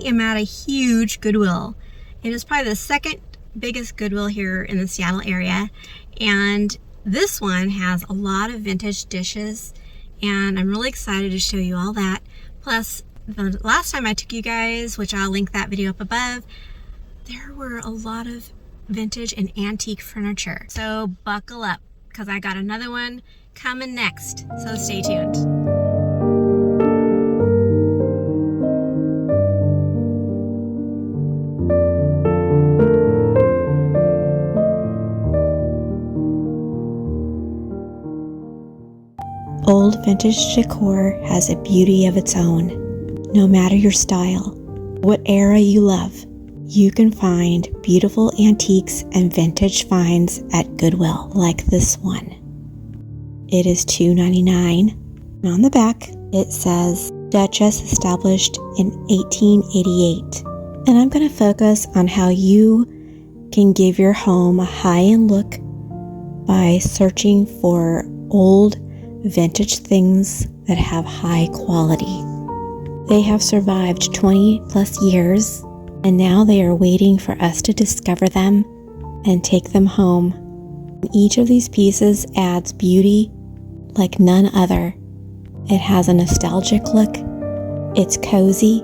am at a huge Goodwill. It is probably the second biggest Goodwill here in the Seattle area, and this one has a lot of vintage dishes, and I'm really excited to show you all that. Plus, the last time I took you guys, which I'll link that video up above, there were a lot of vintage and antique furniture. So buckle up, because I got another one coming next, so stay tuned. Old vintage decor has a beauty of its own. No matter your style, what era you love, you can find beautiful antiques and vintage finds at Goodwill, like this one. It is $2.99, and on the back it says Duchess, established in 1888. And I'm going to focus on how you can give your home a high-end look by searching for old vintage things that have high quality. They have survived 20 plus years, and now they are waiting for us to discover them and take them home. Each of these pieces adds beauty like none other. It has a nostalgic look, it's cozy,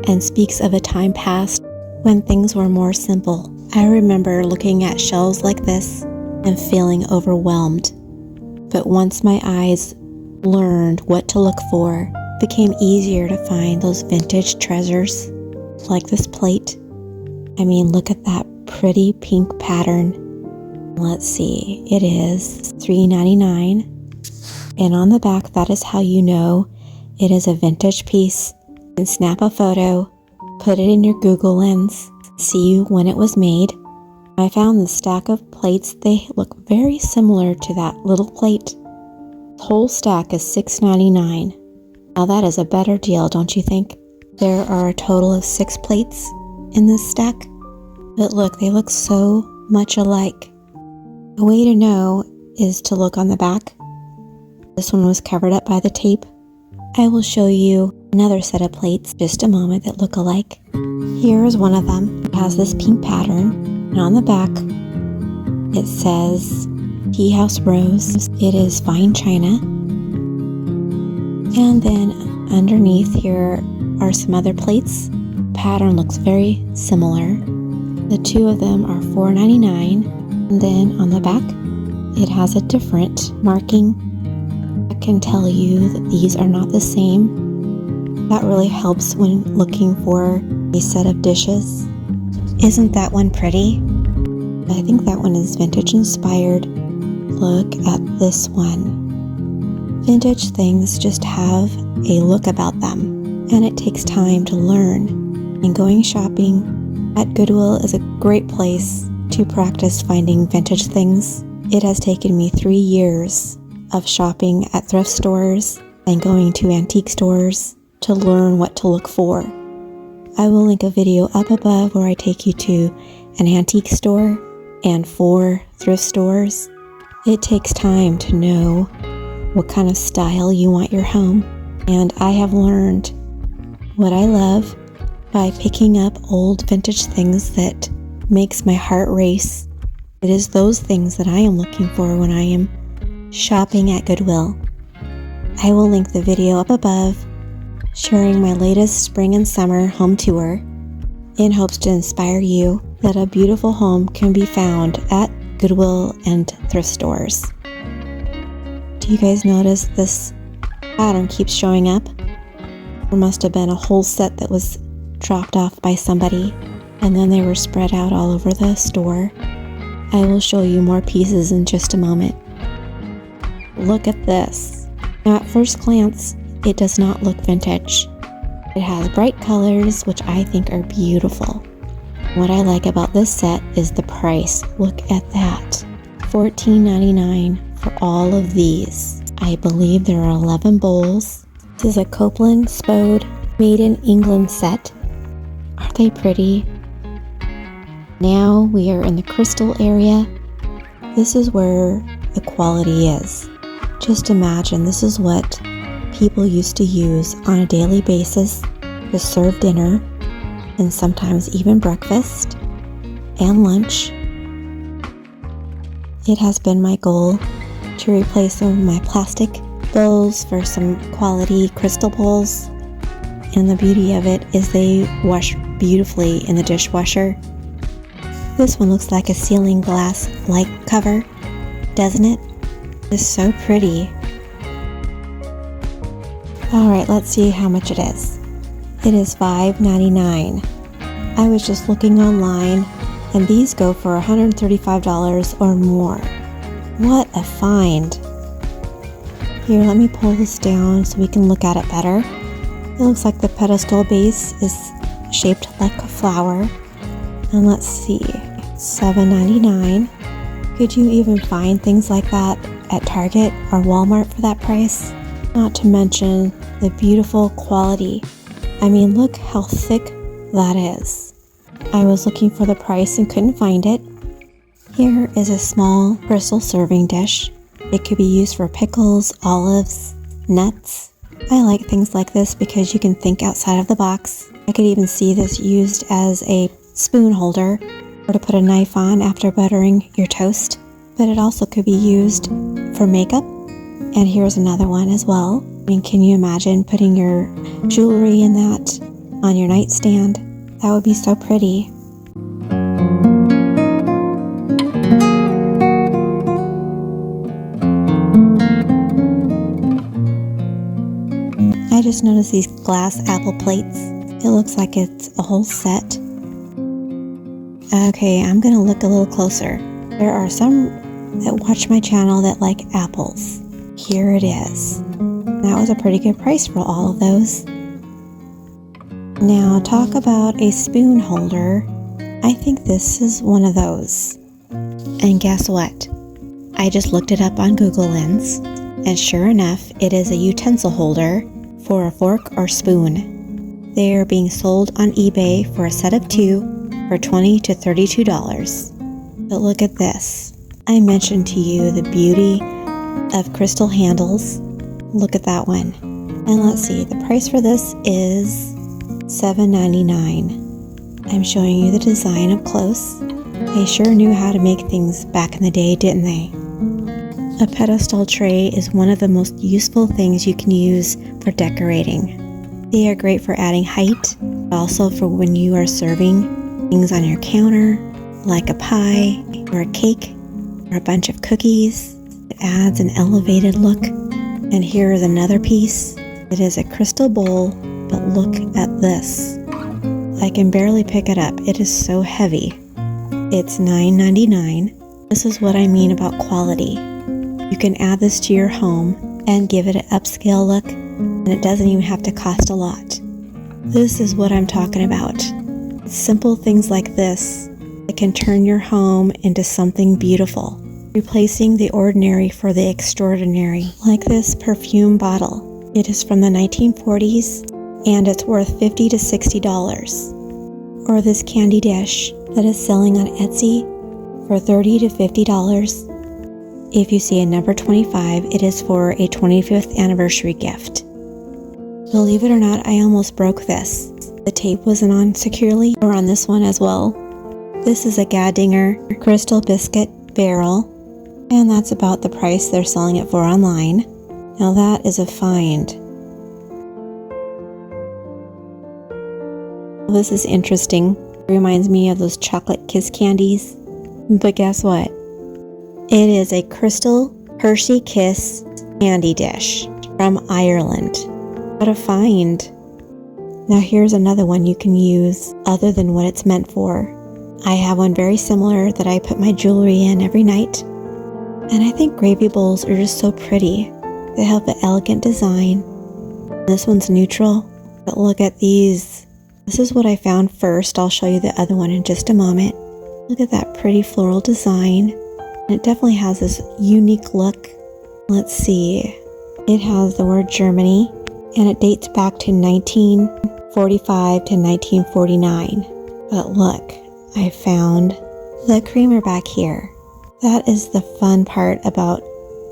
and speaks of a time past when things were more simple. I remember looking at shelves like this and feeling overwhelmed. But once my eyes learned what to look for, it became easier to find those vintage treasures, like this plate. I mean, look at that pretty pink pattern. Let's see, it is $3.99. And on the back, that is how you know it is a vintage piece. You can snap a photo, put it in your Google Lens, see when it was made. I found the stack of plates, they look very similar to that little plate. The whole stack is $6.99. Now that is a better deal, don't you think? There are a total of 6 plates in this stack. But look, they look so much alike. The way to know is to look on the back. This one was covered up by the tape. I will show you another set of plates in just a moment that look alike. Here is one of them. It has this pink pattern, and on the back it says Tea House Rose. It is fine china. And then underneath here are some other plates. The pattern looks very similar. The two of them are $4.99. And then on the back it has a different marking. I can tell you that these are not the same. That really helps when looking for a set of dishes. Isn't that one pretty? I think that one is vintage inspired. Look at this one. Vintage things just have a look about them, and it takes time to learn. And going shopping at Goodwill is a great place to practice finding vintage things. It has taken me 3 years of shopping at thrift stores and going to antique stores to learn what to look for. I will link a video up above where I take you to an antique store and 4 thrift stores. It takes time to know what kind of style you want your home, and I have learned what I love by picking up old vintage things that makes my heart race. It is those things that I am looking for when I am shopping at Goodwill. I will link the video up above sharing my latest spring and summer home tour in hopes to inspire you that a beautiful home can be found at Goodwill and thrift stores. Do you guys notice this pattern keeps showing up? There must have been a whole set that was dropped off by somebody, and then they were spread out all over the store. I will show you more pieces in just a moment. Look at this. Now at first glance, it does not look vintage. It has bright colors, which I think are beautiful. What I like about this set is the price. Look at that. $14.99 for all of these. I believe there are 11 bowls. This is a Copeland Spode Made in England set. Aren't they pretty? Now we are in the crystal area. This is where the quality is. Just imagine this is what people used to use on a daily basis to serve dinner. and sometimes even breakfast and lunch. It has been my goal to replace some of my plastic bowls for some quality crystal bowls, and the beauty of it is they wash beautifully in the dishwasher. This one looks like a ceiling glass light cover, doesn't it? It's so pretty. Alright, let's see how much it is. It is $5.99. I was just looking online, and these go for $135 or more. What a find! Here, let me pull this down so we can look at it better. It looks like the pedestal base is shaped like a flower. And let's see, $7.99. Could you even find things like that at Target or Walmart for that price? Not to mention the beautiful quality. I mean, look how thick that is. I was looking for the price and couldn't find it. Here is a small crystal serving dish. It could be used for pickles, olives, nuts. I like things like this because you can think outside of the box. I could even see this used as a spoon holder or to put a knife on after buttering your toast. But it also could be used for makeup. And here's another one as well. I mean, can you imagine putting your jewelry in that on your nightstand? That would be so pretty. I just noticed these glass apple plates. It looks like it's a whole set. Okay, I'm gonna look a little closer. There are some that watch my channel that like apples. Here it is. That was a pretty good price for all of those. Now talk about a spoon holder. I think this is one of those. And guess what? I just looked it up on Google Lens, and sure enough, it is a utensil holder for a fork or spoon. They are being sold on eBay for a set of 2 for $20 to $32. But look at this. I mentioned to you the beauty of crystal handles. Look at that one. And let's see, the price for this is $7.99. I'm showing you the design up close. They sure knew how to make things back in the day, didn't they? A pedestal tray is one of the most useful things you can use for decorating. They are great for adding height, but also for when you are serving things on your counter, like a pie or a cake or a bunch of cookies. It adds an elevated look. And here is another piece. It is a crystal bowl, but look at this. I can barely pick it up. It is so heavy. It's $9.99. This is what I mean about quality. You can add this to your home and give it an upscale look, and it doesn't even have to cost a lot. This is what I'm talking about. Simple things like this that can turn your home into something beautiful, replacing the ordinary for the extraordinary. Like this perfume bottle. It is from the 1940s, and it's worth $50 to $60. Or this candy dish that is selling on Etsy for $30 to $50. If you see a number 25, it is for a 25th anniversary gift. Believe it or not, I almost broke this. The tape wasn't on securely, or on this one as well. This is a Gadinger crystal biscuit barrel, and that's about the price they're selling it for online. Now that is a find. This is interesting. It reminds me of those chocolate kiss candies. But guess what? It is a crystal Hershey Kiss candy dish from Ireland. What a find. Now here's another one you can use other than what it's meant for. I have one very similar that I put my jewelry in every night. And I think gravy bowls are just so pretty. They have an elegant design. This one's neutral, but look at these. This is what I found first. I'll show you the other one in just a moment. Look at that pretty floral design. And it definitely has this unique look. Let's see. It has the word Germany, and it dates back to 1945 to 1949. But look, I found the creamer back here. That is the fun part about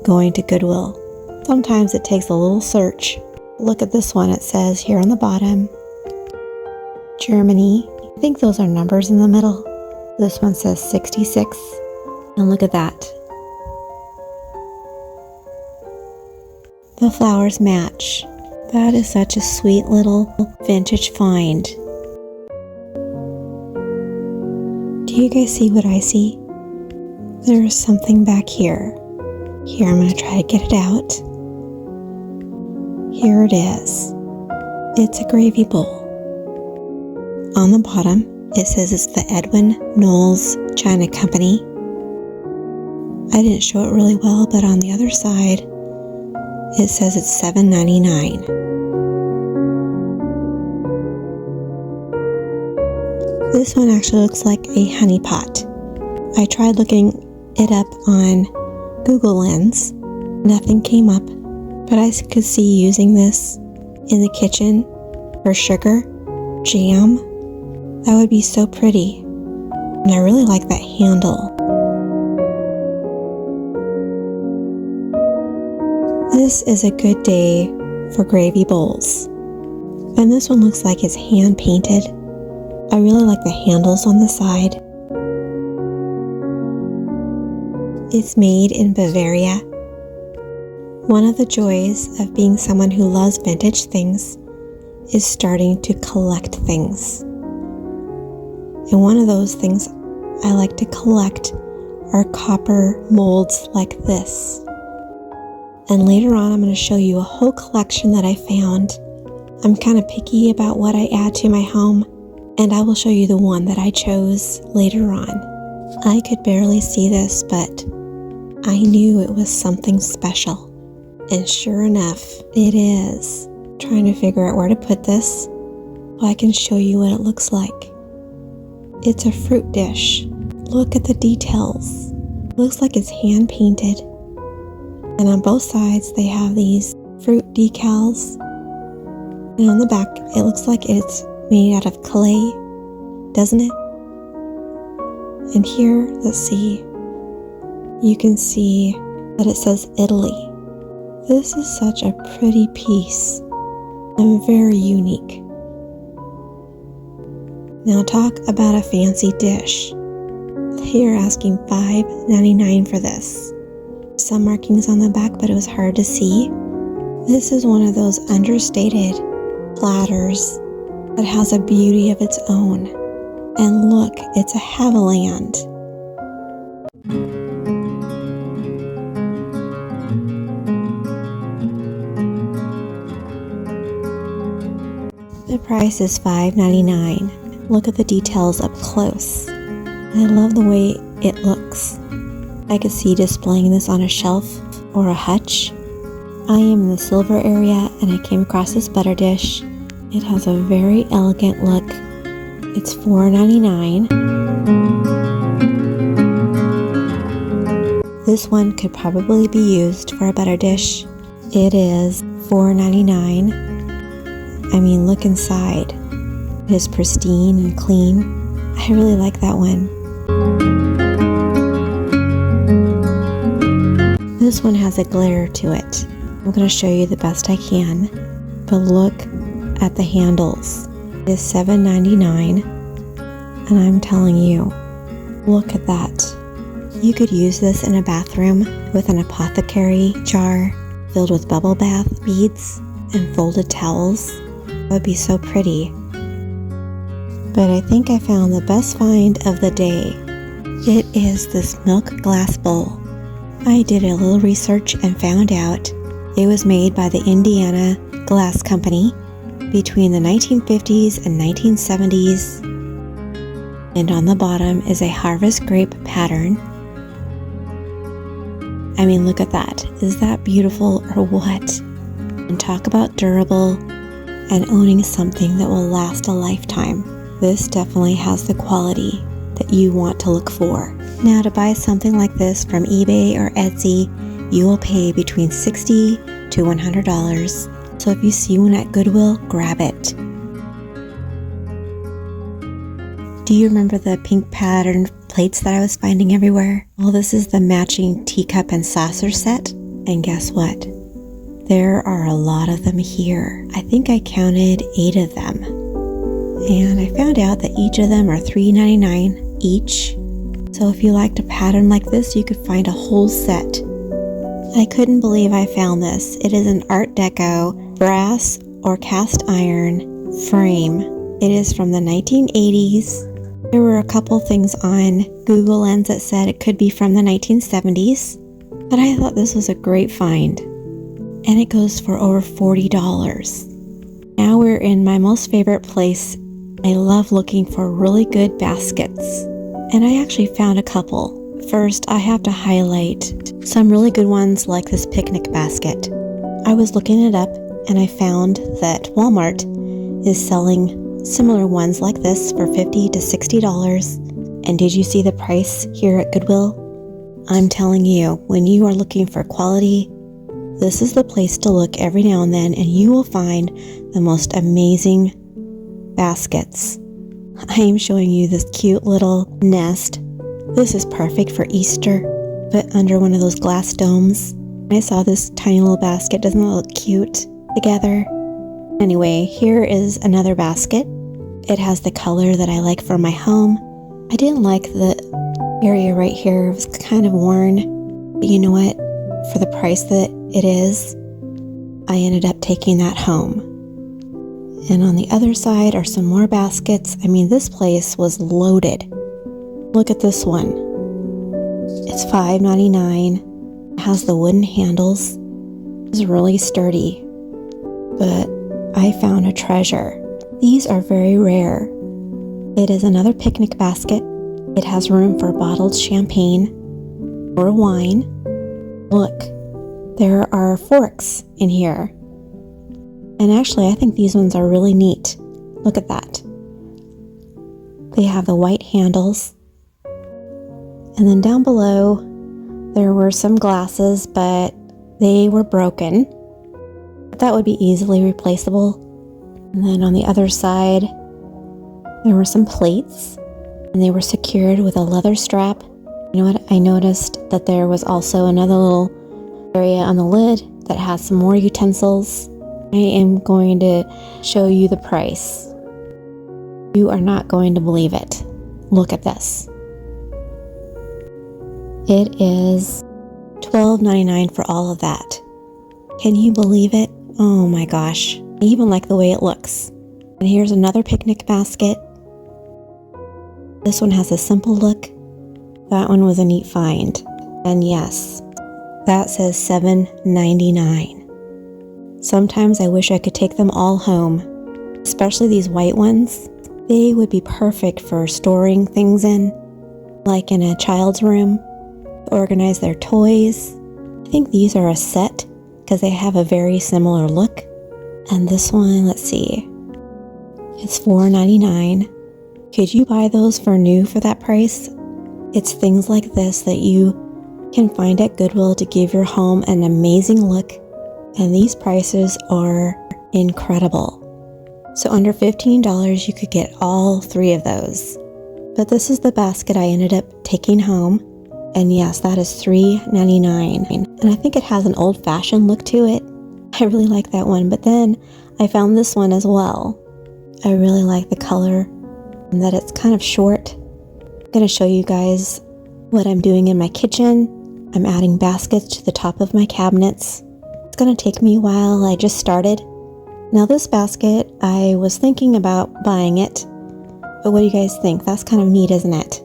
going to Goodwill. Sometimes it takes a little search. Look at this one. It says here on the bottom, Germany, I think those are numbers in the middle. This one says 66. And look at that. The flowers match. That is such a sweet little vintage find. Do you guys see what I see? There is something back here. Here, I'm going to try to get it out. Here it is. It's a gravy bowl. On the bottom, it says it's the Edwin Knowles China Company. I didn't show it really well, but on the other side, it says it's $7.99. This one actually looks like a honey pot. I tried looking it up on Google Lens. Nothing came up, but I could see using this in the kitchen for sugar, jam. That would be so pretty. And I really like that handle. This is a good day for gravy bowls. And this one looks like it's hand painted. I really like the handles on the side. It's made in Bavaria. One of the joys of being someone who loves vintage things is starting to collect things. And one of those things I like to collect are copper molds like this. And later on, I'm going to show you a whole collection that I found. I'm kind of picky about what I add to my home, and I will show you the one that I chose later on. I could barely see this, but I knew it was something special. And sure enough, it is. Trying to figure out where to put this so I can show you what it looks like. It's a fruit dish. Look at the details. Looks like it's hand painted. And on both sides, they have these fruit decals. And on the back, it looks like it's made out of clay, doesn't it? And here, let's see. You can see that it says Italy. This is such a pretty piece and very unique. Now talk about a fancy dish. They're asking $5.99 for this. Some markings on the back, but it was hard to see. This is one of those understated platters that has a beauty of its own. And look, it's a Haviland. The price is $5.99. Look at the details up close. I love the way it looks. I could see displaying this on a shelf or a hutch. I am in the silver area and I came across this butter dish. It has a very elegant look. It's $4.99. This one could probably be used for a butter dish. It is $4.99. I mean, look inside. It is pristine and clean. I really like that one. This one has a glare to it. I'm going to show you the best I can, but look at the handles. It is $7.99, and I'm telling you, look at that. You could use this in a bathroom with an apothecary jar filled with bubble bath beads and folded towels. That would be so pretty. But I think I found the best find of the day. It is this milk glass bowl. I did a little research and found out it was made by the Indiana Glass Company between the 1950s and 1970s. And on the bottom is a harvest grape pattern. I mean, look at that. Is that beautiful or what? And talk about durable and owning something that will last a lifetime. This definitely has the quality that you want to look for. Now, to buy something like this from eBay or Etsy, you will pay between $60 to $100. So if you see one at Goodwill, grab it. Do you remember the pink patterned plates that I was finding everywhere? Well, this is the matching teacup and saucer set. And guess what? There are a lot of them here. I think I counted 8 of them. And I found out that each of them are $3.99 each. So if you liked a pattern like this, you could find a whole set. I couldn't believe I found this. It is an Art Deco brass or cast iron frame. It is from the 1980s. There were a couple things on Google Lens that said it could be from the 1970s, but I thought this was a great find. And it goes for over $40. Now we're in my most favorite place. I love looking for really good baskets, and I actually found a couple. First, I have to highlight some really good ones like this picnic basket. I was looking it up and I found that Walmart is selling similar ones like this for $50 to $60. And did you see the price here at Goodwill? I'm telling you, when you are looking for quality, this is the place to look every now and then, and you will find the most amazing baskets. I am showing you this cute little nest. This is perfect for Easter, but under one of those glass domes. I saw this tiny little basket. Doesn't it look cute together? Anyway, here is another basket. It has the color that I like for my home. I didn't like the area right here. It was kind of worn, but you know what? For the price that it is, I ended up taking that home. And on the other side are some more baskets. I mean, this place was loaded. Look at this one. It's $5.99. It has the wooden handles. It's really sturdy. But I found a treasure. These are very rare. It is another picnic basket. It has room for bottled champagne or wine. Look, there are forks in here. And actually, I think these ones are really neat. Look at that. They have the white handles. And then down below, there were some glasses, but they were broken. That would be easily replaceable. And then on the other side, there were some plates, and they were secured with a leather strap. You know what? I noticed that there was also another little area on the lid that has some more utensils. I am going to show you the price. You are not going to believe it. Look at this. It is $12.99 for all of that. Can you believe it? Oh my gosh. I even like the way it looks. And here's another picnic basket. This one has a simple look. That one was a neat find. And yes, that says $7.99. Sometimes I wish I could take them all home, especially these white ones. They would be perfect for storing things in, like in a child's room, to organize their toys. I think these are a set because they have a very similar look. And this one, let's see, it's $4.99. Could you buy those for new for that price? It's things like this that you can find at Goodwill to give your home an amazing look. And these prices are incredible. So under $15, you could get all three of those. But this is the basket I ended up taking home. And yes, that is $3.99. And I think it has an old-fashioned look to it. I really like that one. But then I found this one as well. I really like the color and that it's kind of short. I'm going to show you guys what I'm doing in my kitchen. I'm adding baskets to the top of my cabinets. It's going to take me a while. I just started. Now this basket, I was thinking about buying it, but what do you guys think? That's kind of neat, isn't it?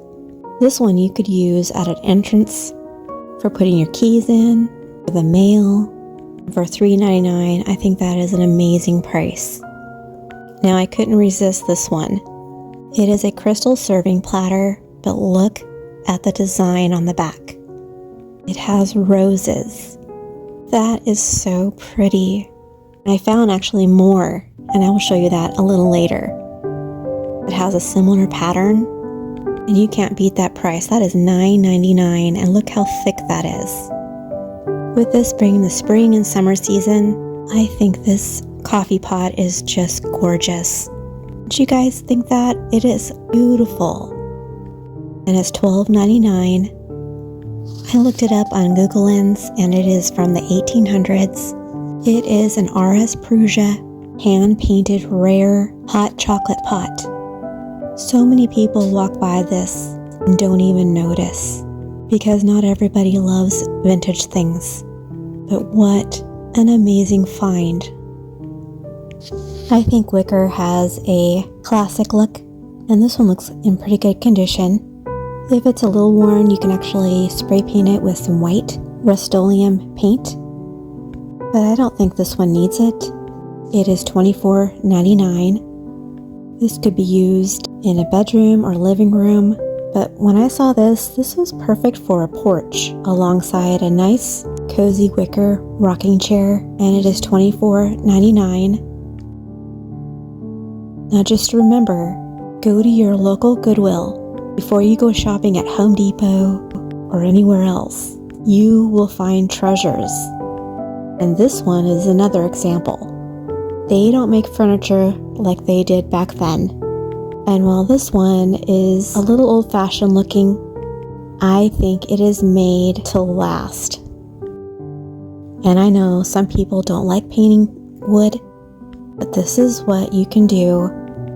This one you could use at an entrance for putting your keys in, for the mail, for $3.99. I think that is an amazing price. Now I couldn't resist this one. It is a crystal serving platter, but look at the design on the back. It has roses. That is so pretty. I found actually more, and I will show you that a little later. It has a similar pattern, and you can't beat that price. That is $9.99, and look how thick that is. With this being the spring and summer season, I think this coffee pot is just gorgeous. Don't you guys think that? It is beautiful. And it's $12.99. I looked it up on Google Lens, and it is from the 1800s. It is an RS Prusa hand-painted rare hot chocolate pot. So many people walk by this and don't even notice, because not everybody loves vintage things. But what an amazing find. I think wicker has a classic look, and this one looks in pretty good condition. If it's a little worn, you can actually spray paint it with some white Rust-Oleum paint. But I don't think this one needs it. It is $24.99. This could be used in a bedroom or living room. But when I saw this was perfect for a porch alongside a nice cozy wicker rocking chair, and it is $24.99. Now just remember, go to your local Goodwill before you go shopping at Home Depot or anywhere else. You will find treasures. And this one is another example. They don't make furniture like they did back then. And while this one is a little old-fashioned looking, I think it is made to last. And I know some people don't like painting wood, but this is what you can do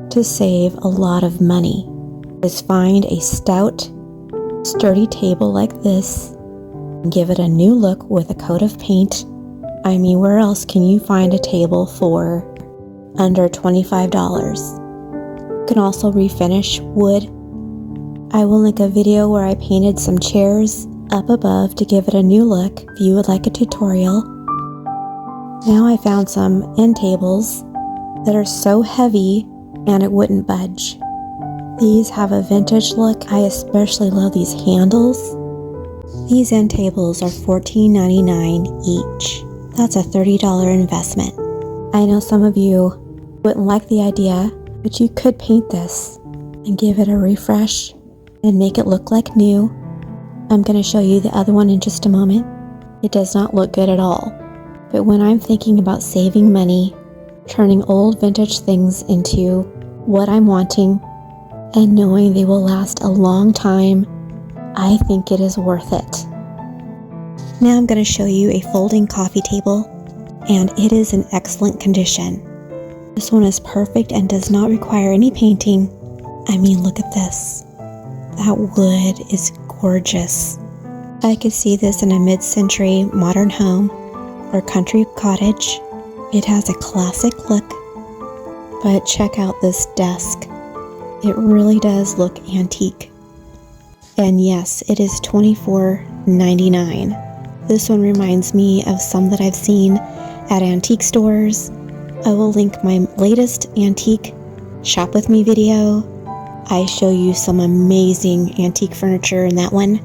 to save a lot of money. Is find a stout, sturdy table like this and give it a new look with a coat of paint. I mean, where else can you find a table for under $25? You can also refinish wood. I will link a video where I painted some chairs up above to give it a new look if you would like a tutorial. Now I found some end tables that are so heavy and it wouldn't budge. These have a vintage look. I especially love these handles. These end tables are $14.99 each. That's a $30 investment. I know some of you wouldn't like the idea, but you could paint this and give it a refresh and make it look like new. I'm going to show you the other one in just a moment. It does not look good at all. But when I'm thinking about saving money, turning old vintage things into what I'm wanting, and knowing they will last a long time, I think it is worth it. Now I'm going to show you a folding coffee table, and it is in excellent condition. This one is perfect and does not require any painting. I mean, look at this. That wood is gorgeous. I could see this in a mid-century modern home or country cottage. It has a classic look, but check out this desk. It really does look antique. And yes, it is $24.99. This one reminds me of some that I've seen at antique stores. I will link my latest antique shop with me video. I show you some amazing antique furniture in that one,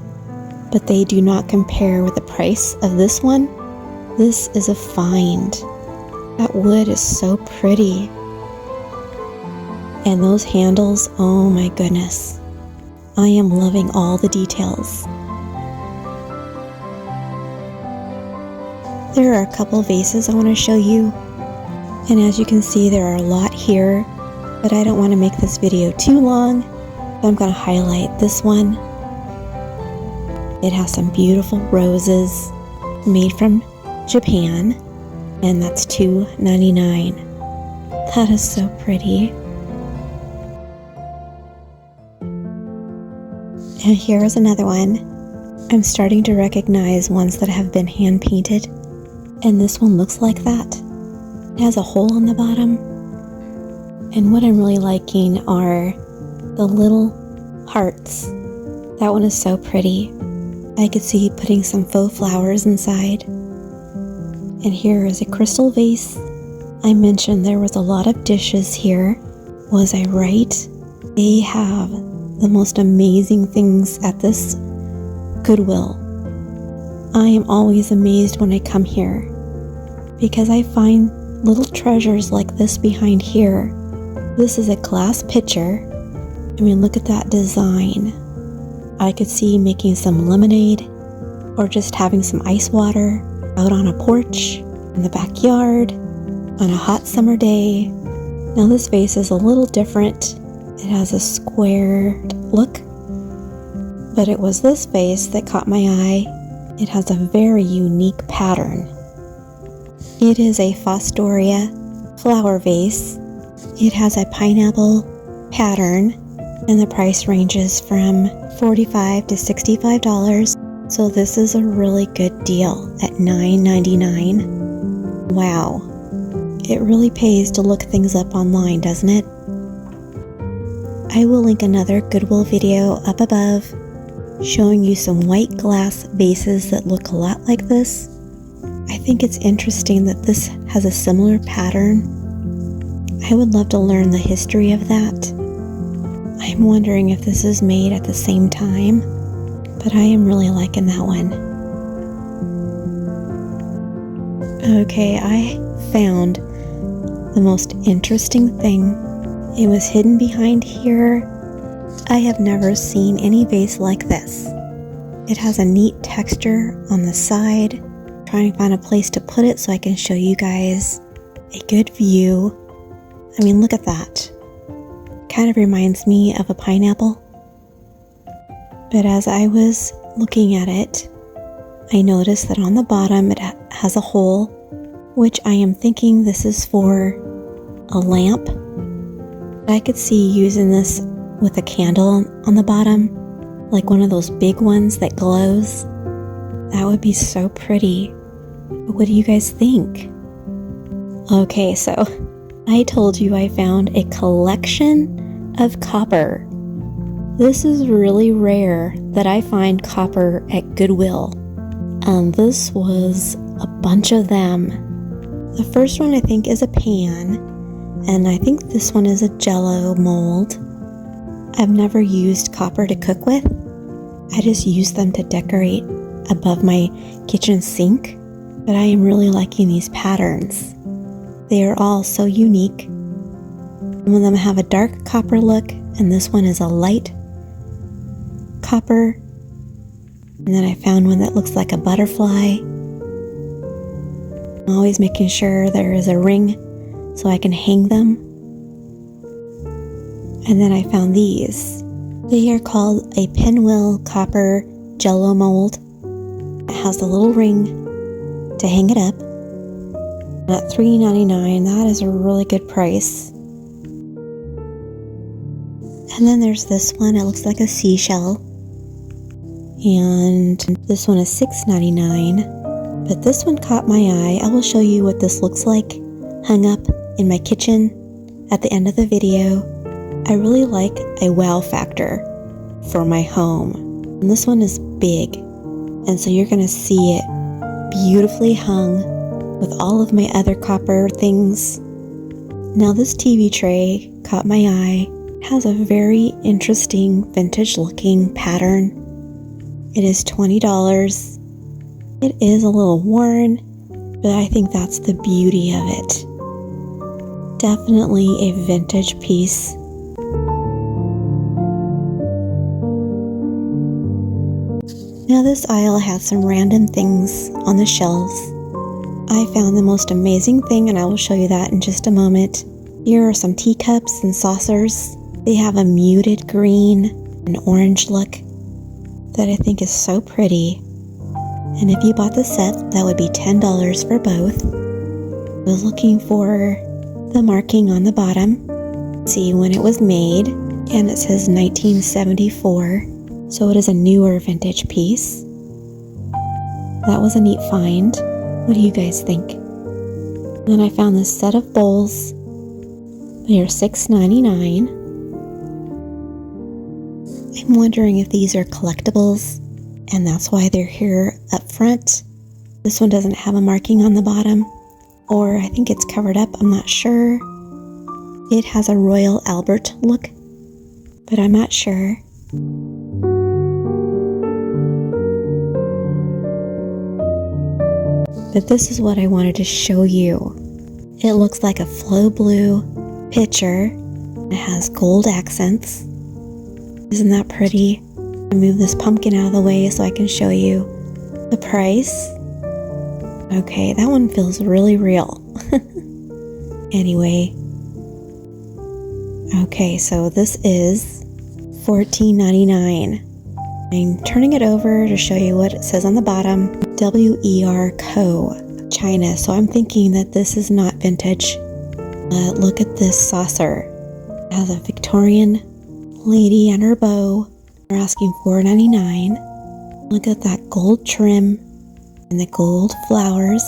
but they do not compare with the price of this one. This is a find. That wood is so pretty. And those handles, oh my goodness. I am loving all the details. There are a couple vases I want to show you. And as you can see, there are a lot here, but I don't want to make this video too long. So I'm going to highlight this one. It has some beautiful roses made from Japan, and that's $2.99. That is so pretty. And here is another one. I'm starting to recognize ones that have been hand painted, and this one looks like that. It has a hole on the bottom, and what I'm really liking are the little hearts. That one is so pretty. I could see putting some faux flowers inside. And here is a crystal vase. I mentioned there was a lot of dishes here. Was I right? They have the most amazing things at this Goodwill. I am always amazed when I come here because I find little treasures like this behind here. This is a glass pitcher. I mean, look at that design. I could see making some lemonade or just having some ice water out on a porch, in the backyard, on a hot summer day. Now this vase is a little different. It has a square look, but it was this vase that caught my eye. It has a very unique pattern. It is a Fostoria flower vase. It has a pineapple pattern, and the price ranges from $45 to $65. So this is a really good deal at $9.99. Wow. It really pays to look things up online, doesn't it? I will link another Goodwill video up above showing you some white glass vases that look a lot like this. I think it's interesting that this has a similar pattern. I would love to learn the history of that. I'm wondering if this is made at the same time, but I am really liking that one. Okay, I found the most interesting thing. It was hidden behind here. I have never seen any vase like this. It has a neat texture on the side. I'm trying to find a place to put it so I can show you guys a good view. I mean, look at that. Kind of reminds me of a pineapple. But as I was looking at it, I noticed that on the bottom it has a hole, which I am thinking this is for a lamp. I could see using this with a candle on the bottom, like one of those big ones that glows. That would be so pretty. What do you guys think? Okay, so I told you I found a collection of copper. This is really rare that I find copper at Goodwill, and this was a bunch of them. The first one I think is a pan, and I think this one is a jello mold. I've never used copper to cook with. I just use them to decorate above my kitchen sink, but I am really liking these patterns. They are all so unique. Some of them have a dark copper look, and this one is a light copper. And then I found one that looks like a butterfly. I'm always making sure there is a ring so I can hang them. And then I found these. They are called a pinwheel copper jello mold. It has a little ring to hang it up. At $3.99, that is a really good price. And then there's this one, it looks like a seashell. And this one is $6.99. But this one caught my eye. I will show you what this looks like hung up in my kitchen at the end of the video. I really like a wow factor for my home. And this one is big. And so you're going to see it beautifully hung with all of my other copper things. Now this TV tray caught my eye. It has a very interesting vintage looking pattern. It is $20. It is a little worn, but I think that's the beauty of it. Definitely a vintage piece. Now this aisle has some random things on the shelves. I found the most amazing thing, and I will show you that in just a moment. Here are some teacups and saucers. They have a muted green and orange look that I think is so pretty. And if you bought the set, that would be $10 for both. I was looking for the marking on the bottom, see when it was made, and it says 1974, so it is a newer vintage piece. That was a neat find. What do you guys think? And then I found this set of bowls. They are $6.99. I'm wondering if these are collectibles, and that's why they're here up front. This one doesn't have a marking on the bottom, or I think it's covered up, I'm not sure. It has a Royal Albert look, but I'm not sure. But this is what I wanted to show you. It looks like a flow blue pitcher. It has gold accents. Isn't that pretty? I move this pumpkin out of the way so I can show you the price. Okay, that one feels really real. Anyway. Okay, so this is $14.99. I'm turning it over to show you what it says on the bottom. WER Co. China. So I'm thinking that this is not vintage. Look at this saucer. It has a Victorian lady and her bow. They're asking $4.99. Look at that gold trim and the gold flowers.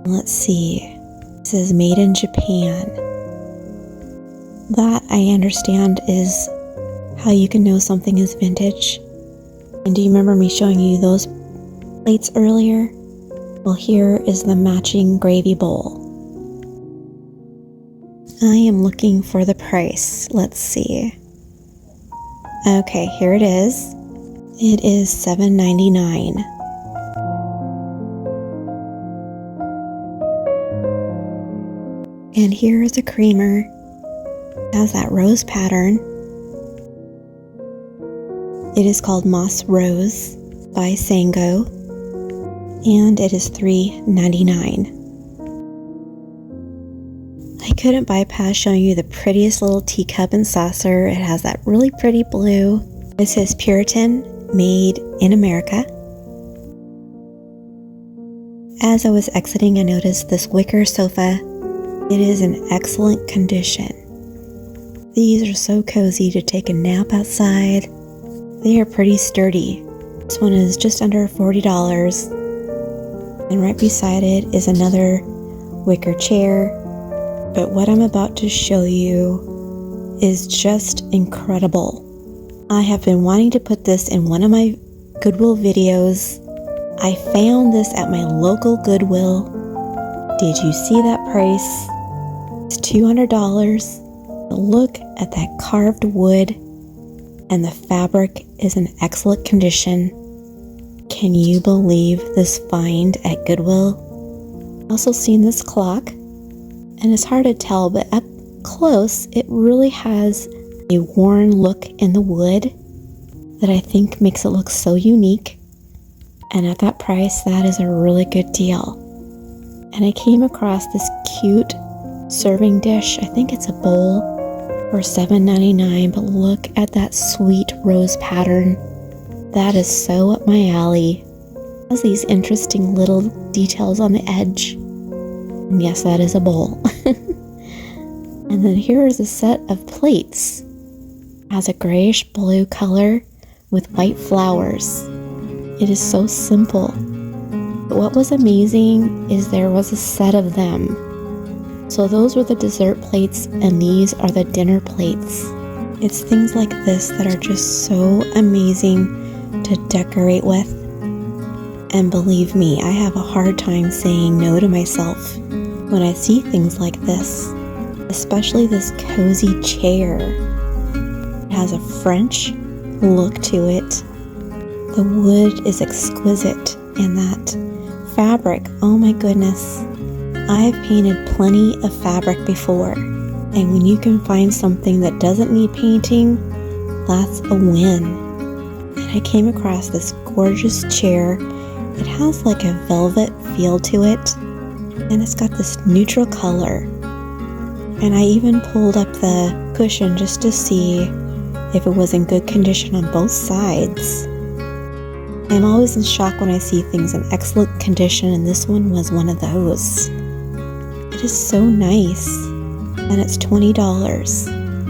Let's see. It says made in Japan. That, I understand, is how you can know something is vintage. And do you remember me showing you those plates earlier? Well, here is the matching gravy bowl. I am looking for the price. Let's see. Okay, here it is. It is $7.99. And here is a creamer. It has that rose pattern. It is called Moss Rose by Sango, and it is $3.99. I couldn't bypass showing you the prettiest little teacup and saucer. It has that really pretty blue. It says Puritan, made in America. As I was exiting, I noticed this wicker sofa. It is in excellent condition. These are so cozy to take a nap outside. They are pretty sturdy. This one is just under $40. And right beside it is another wicker chair. But what I'm about to show you is just incredible. I have been wanting to put this in one of my Goodwill videos. I found this at my local Goodwill. Did you see that price? It's $200. Look at that carved wood, and the fabric is in excellent condition. Can you believe this find at Goodwill? I've also seen this clock, and it's hard to tell, but up close, it really has a worn look in the wood that I think makes it look so unique. And at that price, that is a really good deal. And I came across this cute serving dish. I think it's a bowl for $7.99, but look at that sweet rose pattern. That is so up my alley. It has these interesting little details on the edge. And yes, that is a bowl. And then here is a set of plates. It has a grayish blue color with white flowers. It is so simple. But what was amazing is there was a set of them. So those were the dessert plates, and these are the dinner plates. It's things like this that are just so amazing to decorate with. And believe me, I have a hard time saying no to myself when I see things like this. Especially this cozy chair. It has a French look to it. The wood is exquisite, and that fabric, oh my goodness. I've painted plenty of fabric before, and when you can find something that doesn't need painting, that's a win. And I came across this gorgeous chair. It has like a velvet feel to it, and it's got this neutral color. And I even pulled up the cushion just to see if it was in good condition on both sides. I'm always in shock when I see things in excellent condition, and this one was one of those. It is so nice, and it's $20.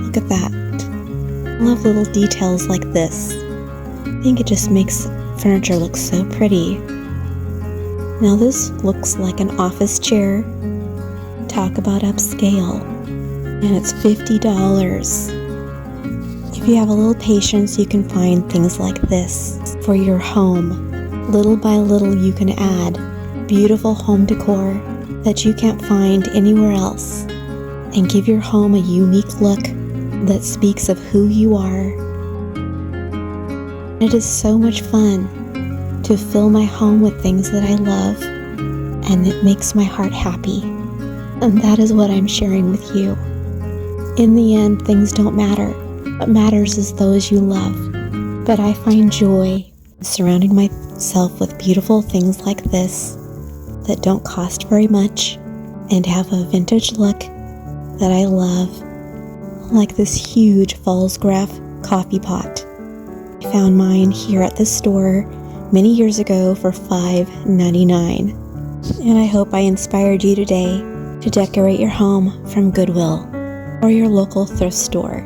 Look at that. I love little details like this. I think it just makes furniture look so pretty. Now this looks like an office chair. Talk about upscale. And it's $50. If you have a little patience, you can find things like this for your home. Little by little, you can add beautiful home decor that you can't find anywhere else, and give your home a unique look that speaks of who you are. It is so much fun to fill my home with things that I love, and it makes my heart happy. And that is what I'm sharing with you. In the end, things don't matter. What matters is those you love. But I find joy in surrounding myself with beautiful things like this that don't cost very much and have a vintage look that I love, like this huge Fallsgraf coffee pot. I found mine here at this store many years ago for $5.99. And I hope I inspired you today to decorate your home from Goodwill or your local thrift store.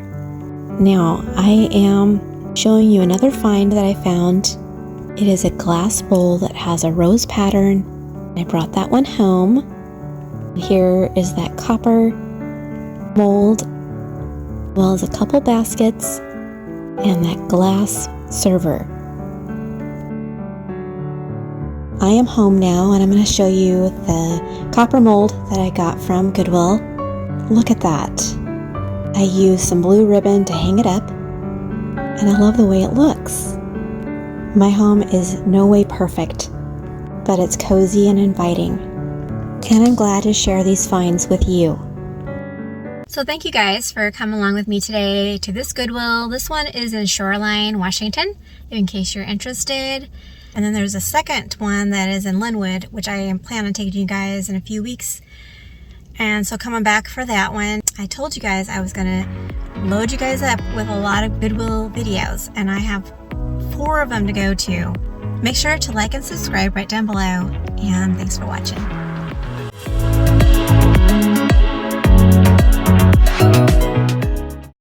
Now, I am showing you another find that I found. It is a glass bowl that has a rose pattern. I brought that one home. Here is that copper mold, as well as a couple baskets and that glass server. I am home now and I'm going to show you the copper mold that I got from Goodwill. Look at that. I used some blue ribbon to hang it up and I love the way it looks. My home is no way perfect, but it's cozy and inviting. And I'm glad to share these finds with you. So thank you guys for coming along with me today to this Goodwill. This one is in Shoreline, Washington, in case you're interested. And then there's a second one that is in Linwood, which I am planning on taking you guys in a few weeks. And so coming back for that one, I told you guys I was going to load you guys up with a lot of Goodwill videos. And I have 4 of them to go to. Make sure to like and subscribe right down below. And thanks for watching.